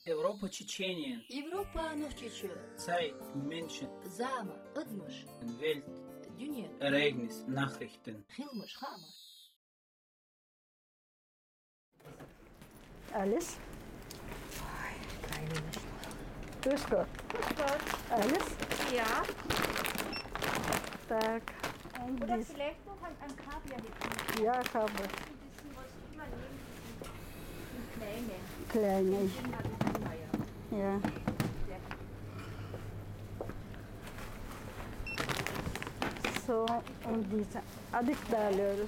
Europa Tschetschenien. Европа Nordtschechien. Zeit, Menschen, Zama, Udmush. Welt, Dünya. Ereignis, Nachrichten. Hilmush, Hamush. Alice, Правильно. grüß Gott. Alice, Ja, так, und oder dies, vielleicht noch ein Kaviar mit ja, ich habe das, was immer nehmen, die kleine. kleine, Die mag ich immer, ja. ja. So, und diese, Adikdalöl.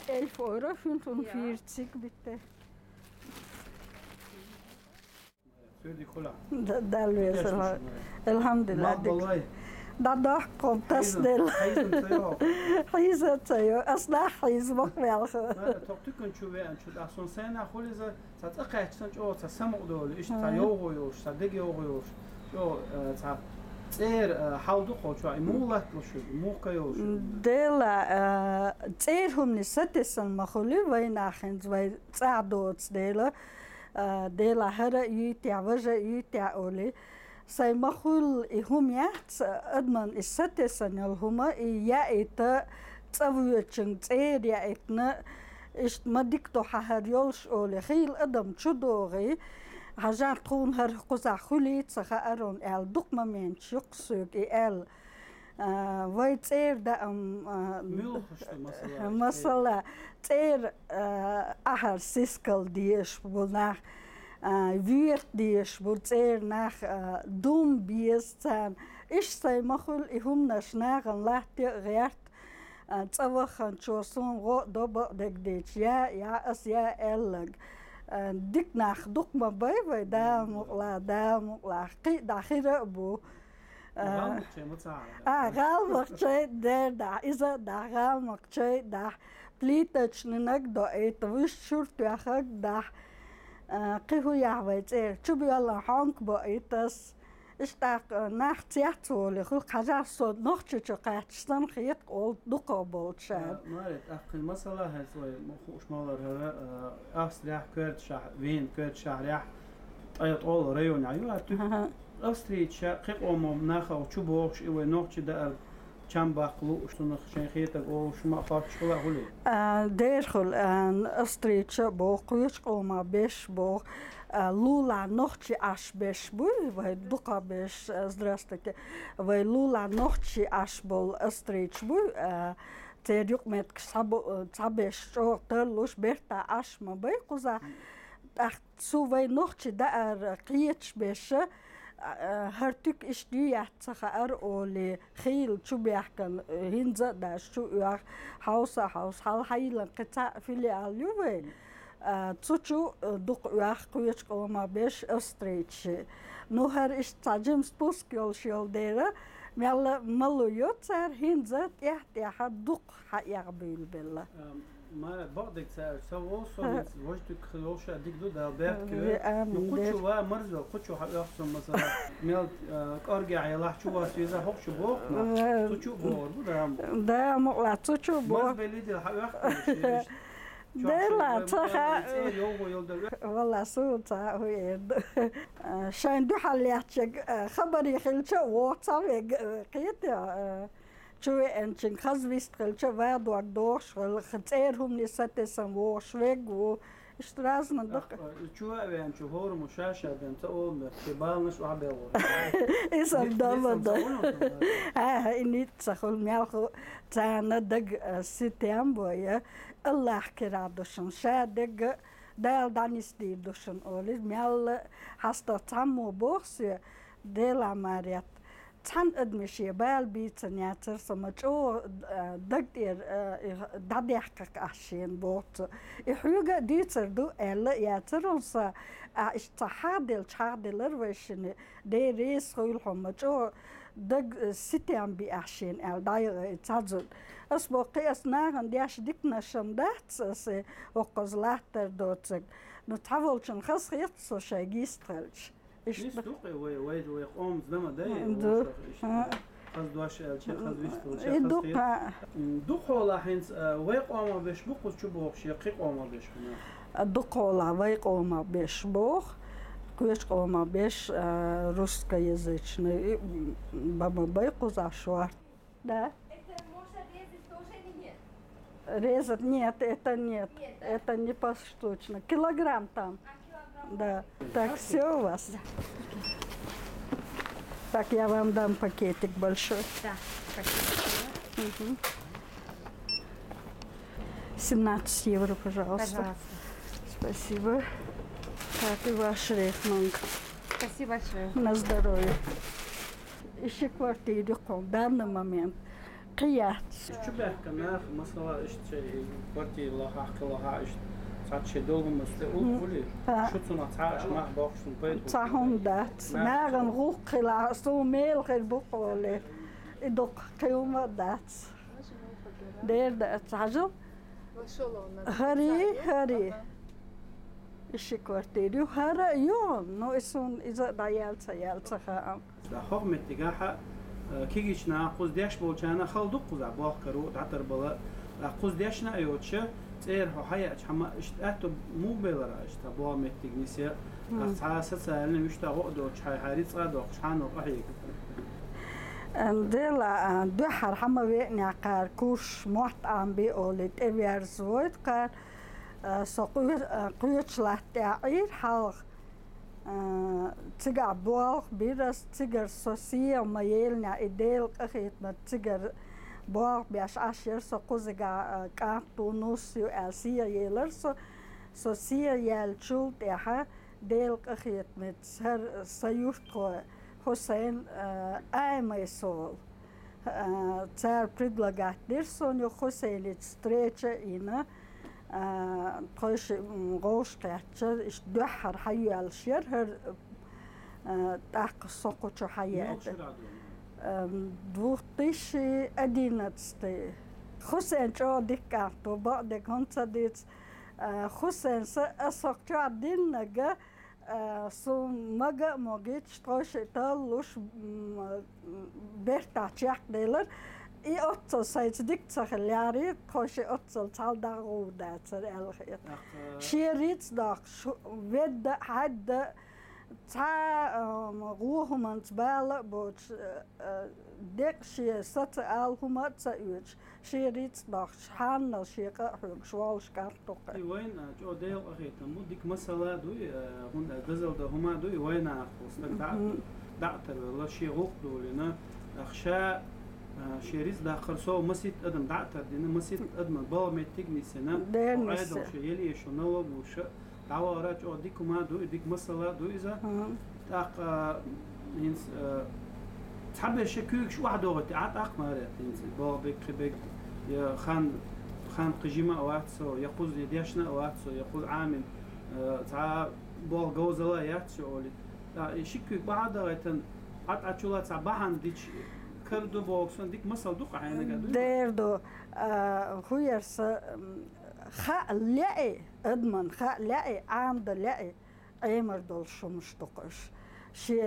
€11,45 bitte. سيدي كلها Dalöl, elhamdülillah. والله Dat komt te snel. Hize tayo, asla hiz bakmıyor. تقطيكن شو بقى شو احسن سنه خول اذا تتقع تسنج او تسمع دول ايش تايو يوش صدق يوش شو تير حاول خو شو مولك شو موقع يوش Dela, تيرهم نستسن مخولي ويناخن وي تعدوت دela. Dela هرا يتع وجه يتع أولي. سي مخول إهم يحت أدمن استسن الهما يأيت تأويتشن تير يأيتنا إش مديكتو حهريولش أولي خيل أدم تشدوغي هجار تكون هر قزع خولي تسخا أرون إل دقما من شقسوك إل وي تير دا ميل خشت مثلا مثلا تير أهر سيسكل ديش بولناخ ويرت ديش بولتير ناخ دوم بيستان إيش سي مخول إهم نشناغن لاحتي غيرت تسوخن شوصون غو دوبا دك ديش يا أس يا إلغ ديك ناخ دقما باي دا مقلا قي داخير أبو غالمك شيء دا إذا دا غالمك شيء دا بليتش ننك دا إيت وش شرط ياخك دا قيهو يعويت إيه شو بيلا حانك با إيتس إشتاق ناخ تياتولي خلق حجار صوت نوخشي قاتشتن خيط قول دقا بولت شاد مارت أخي مثلا هزوي مخوش مالر هلا أستريح كرد شهر وين كرد شهر يح أيط أول ريون عيوها أستريت شا قيق أمم ناخا وشو بوخش إيوه نوخشي دار كم باقلو وشتون خشين خيتك أو شما خاطش كلا هولي ديرخل أستريت شا بوخ ويشقو ما بيش بوخ لولا نوخشي أش بيش بول وهي دوقا بيش زدرستك وهي لولا نوخشي أش بول أستريت بول تيريوك متك سابيش شو ترلوش بيرتا أش ما بيقوزا سو وهي نوخشي دار قيتش بيش هرتك اشتيات سخار أولي خيل شو بيحكن هنزا دا شو يح هاوس هال هايلن قطع فيلي عليوه تشو دق يح كويش كوما بيش أستريتش نوهر استاجم سبوسكيول شيل ديرا ملو يوتسر هنزا يح دق حيقبل بالله ما بعدك سو صوت وجدك خلوش أديك دو ده بيت كده نقطش وا مرزق قطش يحصل مثلا ميل أرجع يلاح شو واسيزا هوك شو بوق تشو بور ده مقلا تشو بور مرز بليدي يحصل ده لا تخا والله صوتا هو شان دو حلياتك خبري خلشة واتساب قيت شوي أنشين خزويست خلشة واد وقدوش خلتيرهم نساتسن وشويق واشترازنا دق شو أبي شو هور مشاشة بنت أول كبالنش وعبيور اسم دابا إني تسخل ميالخو تانا دق ستيام بويا الله كرا دوشن شادق دال دانستي دوشن أولي ميال هستا تامو بوخسي ديلا ماريات تان أدمشي بالبيتن ياتر سمجو دقدير داديحكك أشين بوت إحيوغا ديتر دو إلا ياترونسا اشتحادل الروشن دي ريس خويلهم مجو دق ستيان بي أشين إل دايغ تازل أسبو قياس ناغن دياش ديكنا شمدات سي وقزلاتر دوتك نتعولشن خاص خيطسو شاقيسترلش يستوقي ويقوم زلمة داي خز دوش الشيء خز ويست الشيء إيه خز دوقا دخول حينس ويقوم بش بقول شو بوخ يقيق قوم بش هنا دقولا ويقوما بيش بوخ كويش قوما بيش русскоязычный баба байку зашла. Да. Это можно резать тоже или нет? Резать нет, это нет. Это не поштучно. Килограмм там. Килограмм? Да. Так, все у вас. Так, я вам дам пакетик большой. Да, спасибо. 17 евро, пожалуйста. Пожалуйста. Спасибо. Так, и ваш рейхманг. Спасибо большое. На здоровье. Ищи квартиру в данный момент. قيات. شو بحكي ناخ مثلا اشتري كوارتي الله حق الله اشت صار شيء دوم مستقول كله شو تصنع تعاش مع باقش البيت صحون دات. ناغن روق لا سو ميل غير بقولي. إدوق قيوم دات. دير دات عجل. هري. ищи квартиру. هرا يوم. نو اسون إذا دايالتا خام. ده حكم اتجاهها كيجيشنا قوز ديش بولشانا خلدو قوزع باق كرو تعتر بلا قوز ديشنا ايوتش تير هو حياة حما اشتاتو مو بيلرا اشتا بوا متجنسيا اختصاص سالنا مشتا غدو تشاي حاريت صادو شحانو قحيك ديلا دوحر حما ويني قار كوش موحت عم بيقولت ابيار زويد قار قويتش لحتاعير حالغ تيجر بوال بيرس تيجر سوسيا مايلنا إديل أخيت ما تيجر بوال بيش عشر سقوزجا كاتو نوسيو أسيا يلر سوسيا يالشول تها ديل أخيت متسر سيوتو حسين أيميسول تسر предлагать дерсоню Хусейн встреча إنا قاش غوش قاتشر إيش دحر حيو الشير هر تاق سقوط حياة دوتيش أدينتستي حسين جو دكاتو بعد كنت ديت حسين سأسقط دينجا سو مجا موجيتش قاش تالوش بيرتاچيك ديلر I åttal sier dikt så lærer kanskje åttal tal der og der så det er skjerits dag ved hadde ta ruhumans bala bot dek skjer satt alhumat sa ut skjerits dag han og skjer svall skartok وين جو ديل أخيت مودك مسألة دوي هون جزل ده هما دوي وين أخوستك دعتر والله شيء غوق دولنا أخشى شيريز دا خرسو مسيت ادم دعتر دينا مسيت ادم با متجني سنه وعيد وش يلي شو نوب وش دعوة راج او ديك ما دو ديك مسألة دو إذا تاق ينس تحب الشكوك شو واحد وقت عاد مرات ينس با بك يا خان قجيمة واتسو يقول يديشنا واتسو يقول عامل تاع با جوزلا ياتسو لا شكوك بعد وقتن عاد شو لا تعبان ديش كردو بوكسون ديك مسألة دوق عينك ديردو خويرس خاء ادمن خاء لاقي عامد لاقي ايمر دول شو مشتقش شي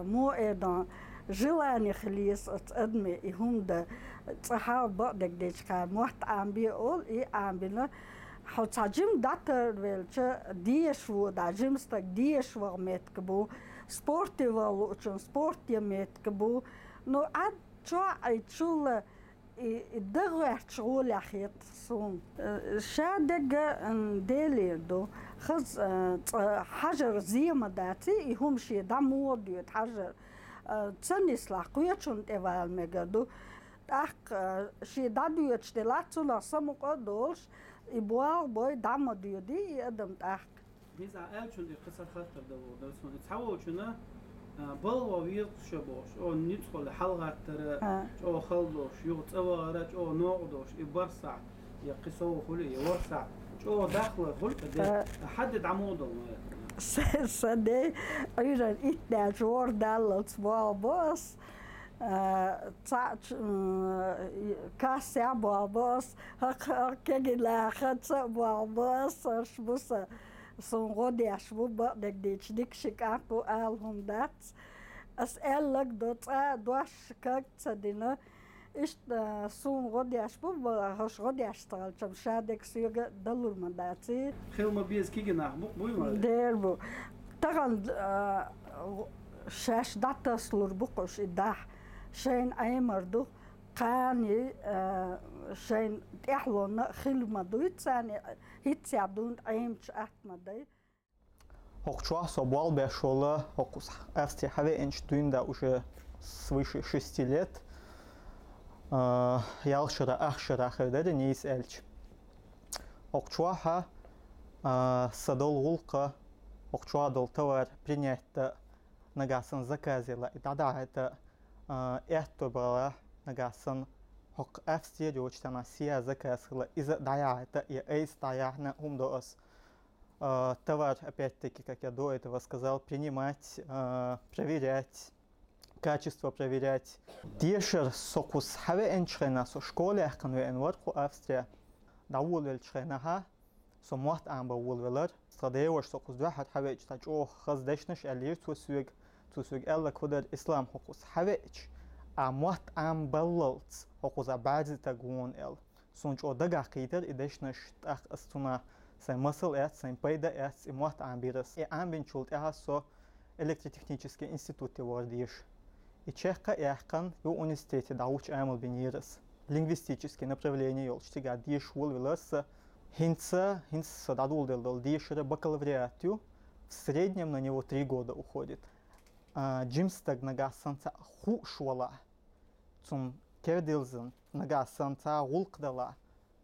مو ايضا جلاني خليس ادمي هم ده صحابة دك ديش كان موحت عم بيقول اي عم بينا حوت عجم داتر ويلش ديش و دا جمستك ديش وغميتكبو سبورتي والوچن سبورتي ميتكبو نو عاد شو عيتشول الدغوات شغول أخيط صوم شادق ديلي دو خز حجر زي ما داتي هم شي دمو ديوت حجر تسنيس لاقويتشون تيوال ميجادو تاق شي دادويت شتلاتو لاسمو قدولش يبوال بوي دمو ديو دي يقدم تاق هيز عقلشون دي قصة خطر دو سون يتحول شنا بلوا ويل شبوش أو ندخل حلقة ترى أو خلدوش يوت أوارج أو نوعدوش يبرسع يقصو خلي يورسع أو داخل خلق حدد عموده صدق أيضا إتنا جور دالت باباس كاسع باباس هكذا لا خدسة باباس أشبوسة صنغودي أشبو بقدك ديك شكاكو آلهم دات as ellag doash kagtsadina ist sun rodiash bubba hosh rodiash tal cham shadek syga dalur mandati خيل بيز كي جناح بوي derbu tagan shash dataslur buqosh idah shayn aymardu qani shayn ihlona khilma duitsani hitsabdund aymch atmaday. Хокчуа собрал бешола хокус Австрия хаве энштуинда уже свыше 6 лет. Ялшира ахшира хавдеде нейс эльч. Хокчуа ха садол гулка хокчуа дол товар принять нагасан заказила и тогда это это было нагасан хок Австрия дочтана сия заказила из дая это и эйс дая на умдос. Товар, опять-таки, как я до этого сказал, принимать, проверять, качество проверять. Дешер сокус хаве энчрена со школе ахканве энварку Австрия даулвел чренаха со мот амба улвелер страдеош сокус двахат хаве чтач о хаздешнеш алир тусвиг элла кудер ислам хокус хавеч а мот амбаллц хокус абази тагун эл сунч о дагах китер идешнеш тах астуна sein Muskel erst, sein Beide erst im Ort anbietet. Anbindschuld so Elektrotechnische Institute wurde. И чеха яхан в университете дауч амал бинирес. Лингвистические направления олчтига диш улвилас хинца дадулдел дишера бакалавриату. В среднем на него 3 года уходит. Джимстаг нагасанца хушвала. Цум кердилзен нагасанца улкдала.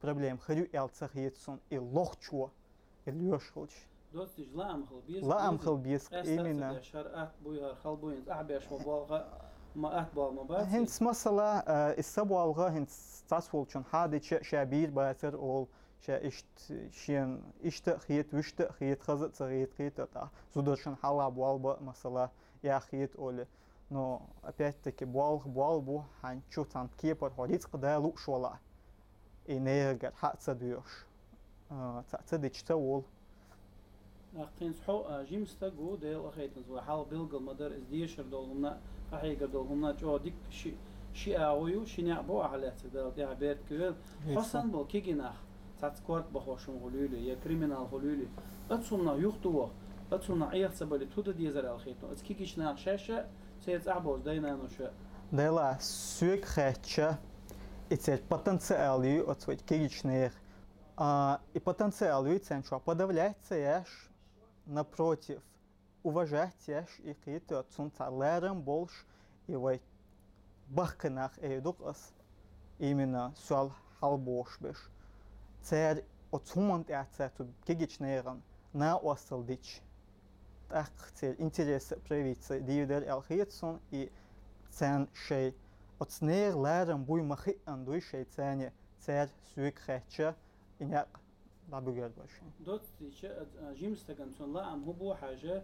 Проблем харю элцахиетсон и лохчуа и лёшилч. دوستش لا أمخل بيس لا أمخل بيس إيمنا شرقات بويا خلبوين أعبيش وبالغا ما أتبال مبات هنس مثلا السبوالغا هنس تصولشون هذا شابير باتر أول شين خيت وشت خيت خزت خيت تا زودشون حلا بوالبا مثلا يا خيت أول но опять-таки буал ханчу там кипор ходить когда лучше вала и нейгер хатса дуешь цадичта ол أخين صحو جيمستا جو ديل أخيتن زوا حال بيلقل مدر إزديشر دولهمنا حقيقة دولهمنا جو ديك شي أويو شي نعبو على تدل دي عبيرت كويل حسن بول كيجيناخ تاتسكوات بخوشم غلولي يا كريمينال غلولي أتصونا يخطوه أتصونا عيخ سبالي تودا ديزر الخيتن أتكيكيش ناخ شاشة سيت أعبوز دينا نوشا ديلا سويك خيتشا إتسير потенциалью от своих кигичных и потенциалью ценчу подавляется яш напротив, уважать яш и какие-то отцунца лерем больше и вой бахканах эйдукас именно суал халбош беш. Цер отцумант яцету гигичнейран на осталдич. Так цер интерес проявиться дивидер элхиетсон и цен шей отснейр лерем буй махи андуй шей цене цер суик хэтча и няк لا بقول باش دوت تيجا جيمستا كان تون لا ام هو حاجه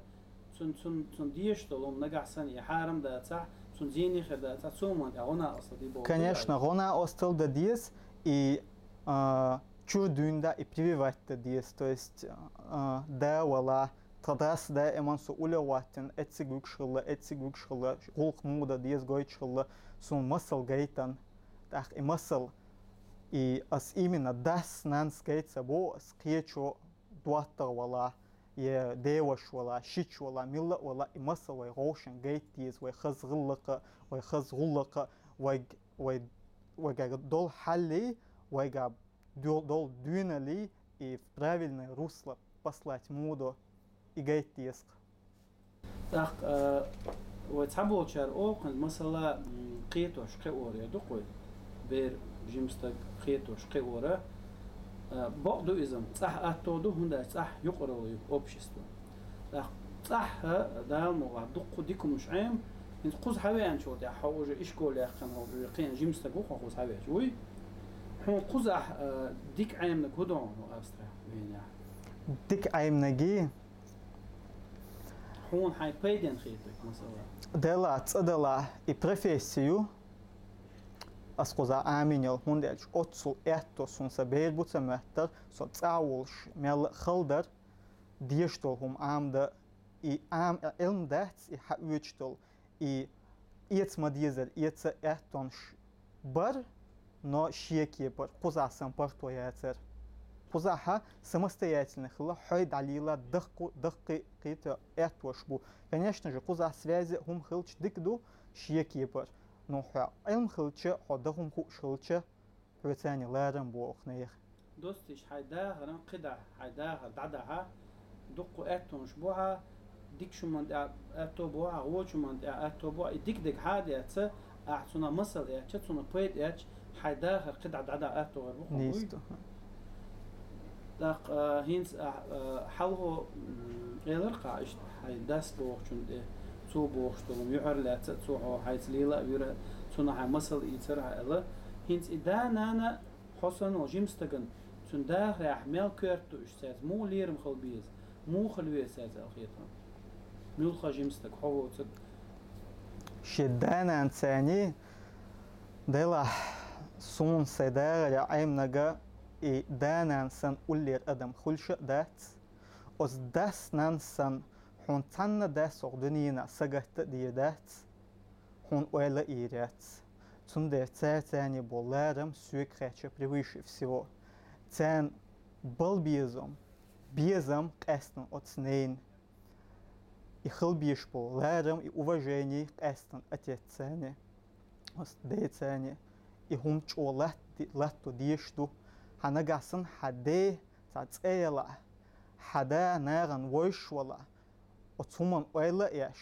تون ديش طولهم نجح سنه حارم ده صح تون زيني خدا صح سوما هنا اصلا دي بو конечно гона остал да диес и чуждунда и прививать да диес то есть да вала тадас да эмансу улеватен этсигукшылы гулк муда диес гойчылы сун масал гейтан так и масал и as именно das нанскейца бо скечо дуатта вала е деваш вала шич вала милла вала и масал вай рошен гейтиз вай хазгыллыка вай хазгуллыка вай дол халли вай дол дюнали и в правильное русло послать мудо и гейтиз. Так وتحبوا شر اوقن مثلا قيتوش قوري دقوي بير جيمستك قيتوش قورا بعضو إذا صح أتودو هندا صح يقرأوا أوبشستو صح ده موضوع دقو ديكم مش عام إنت قوس حويان شو ده حوجة إيش قول يا أخي هو يقين جيمستك وخو قوس حويان شوي هو قوس ديك عام نكودون أسترا وين يا ديك عام نجي هون حي بيدين خيتك مثلا دلا تصدلا и профессию ascoza aminel hundelch otsul ettosun saber butsametter so tsawulsh mel khalder diestol hum amda I am ilmdats I hauchtol и иец мадизер, иец эхтонш бар, но щекипер, кузасам партуяцер. Кузаха самостоятельных ла хойд алила дыхки кито эхтошбу. Конечно же, куза связи хум хилч дикду щекипер. Но ха элм хилче хода хум хушилче рецани ларам буохнех. دوستش حيداها رم قدع حيداها دعدها دق اتون شبوها ديك شو من اتو بوها هو شو من اتو بوها ديك حادي اتس احسنا مصل اتش تسنا بيد اتش حيداها قدع دعدا اتو غربو نيستو. داق هينس حلو غيرقع ايش حيداس بوخ شون تو بوخ شتوم يعر لا تسو حيس ليلا يرا تسنا حي مصل يتسرع الا هينس اذا انا حسن وجيمستغن سنداخ راح ميل كيرتو اشتاز مو ليرم خلبيز مو خلوية ساز الخيطان ميل خاجيمستك حوو تك شدانا انساني دلا سون سيدار يا عيمنغا и данансан уллер адам хулша дат os das nansan hon tanna das ordunina sagata didat hon ойла ирят цунде цэцэни боларам сюкрэчэ превыше всего цэн был безом кэстэн отснейн и хылбиш боларам и уважение кэстэн отецэни os дэцэни и хум чолат латто дишту ханагасан хаде цэцэла хада наган войшвала отсуман ойла яш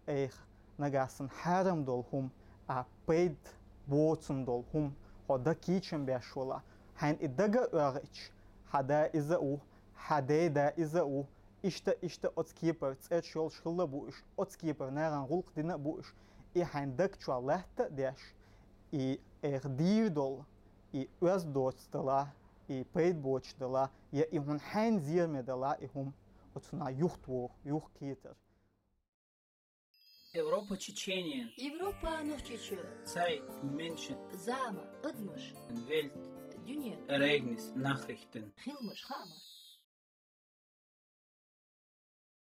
эх нагасан харам долхум а пейд боцун долхум хода кичен бяшвала хан идага örich хада изау хаде да изау ишта отскипер цэчол шхылла буш отскипер наган гулк дина буш и хан дакчвалахта дэш и дирдол и өздоцтала и пейд бочдала я и хун хан зирмедала и хум отсуна юх китер. Европа Чеченien. Европа Норчече. Zeit, Menschen, Zama, Udmush. Welt, Dünya. Ereignis, Nachrichten. Hilmush, Hama.